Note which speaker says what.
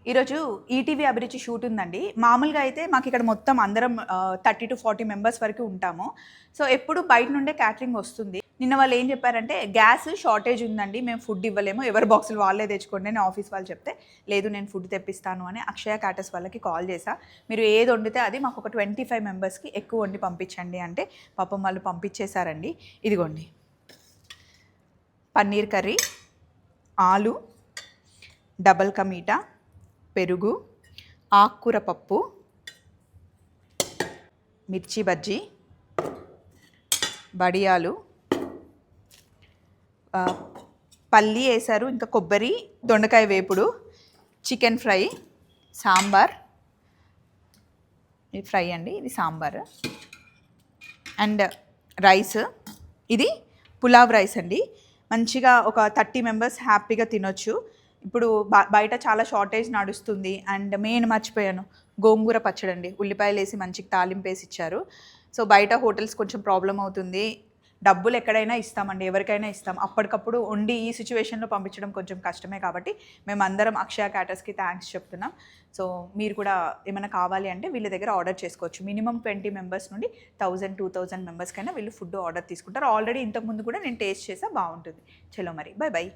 Speaker 1: ఈరోజు ఈటీవీ అభిరుచి షూట్ ఉందండి. మామూలుగా అయితే మాకు ఇక్కడ మొత్తం అందరం 30 to 40 మెంబర్స్ వరకు ఉంటాము. సో ఎప్పుడు బయట నుండే క్యాటరింగ్ వస్తుంది. నిన్న వాళ్ళు ఏం చెప్పారంటే గ్యాస్ షార్టేజ్ ఉందండి. మేము ఫుడ్ ఇవ్వలేము. ఎవరి బాక్సులు వాళ్ళే తెచ్చుకోండి అని ఆఫీస్ వాళ్ళు చెప్తే, లేదు నేను ఫుడ్ తెప్పిస్తాను అని అక్షయ క్యాటర్స్ వాళ్ళకి కాల్ చేశా. మీరు ఏది వండితే అది మాకు ఒక 25 మెంబర్స్కి ఎక్కువ వండి పంపించండి అంటే పాపం వాళ్ళు పంపించేశారండి. ఇదిగోండి పన్నీర్ కర్రీ, ఆలు, డబల్ కా మీఠా, పెరుగు, ఆకుకూర పప్పు, మిర్చి బజ్జీ, వడియాలు, పల్లి వేశారు, ఇంకా కొబ్బరి, దొండకాయ వేపుడు, చికెన్ ఫ్రై, సాంబార్, ఇది ఫ్రై అండి, ఇది సాంబార్ అండ్ రైస్. ఇది పులావ్ రైస్ అండి. మంచిగా ఒక 30 మెంబర్స్ హ్యాపీగా తినొచ్చు. ఇప్పుడు బయట చాలా షార్టేజ్ నడుస్తుంది. అండ్ మెయిన్ మర్చిపోయాను, గోంగూర పచ్చడి అండి. ఉల్లిపాయలు వేసి మంచిగా తాలింపు వేసి ఇచ్చారు. సో బయట హోటల్స్ కొంచెం ప్రాబ్లం అవుతుంది. డబ్బులు ఎక్కడైనా ఇస్తామండి, ఎవరికైనా ఇస్తాం. అప్పటికప్పుడు వండి ఈ సిచ్యువేషన్లో పంపించడం కొంచెం కష్టమే. కాబట్టి మేమందరం అక్షయ క్యాటర్స్కి థ్యాంక్స్ చెప్తున్నాం. సో మీరు కూడా ఏమైనా కావాలి అంటే వీళ్ళ దగ్గర ఆర్డర్ చేసుకోవచ్చు. మినిమం 20 మెంబర్స్ నుండి 1000-2000 మెంబర్స్కైనా వీళ్ళు ఫుడ్ ఆర్డర్ తీసుకుంటారు. ఆల్రెడీ ఇంతకుముందు కూడా నేను టేస్ట్ చేసా, బాగుంటుంది. చలో మరి, బై బై.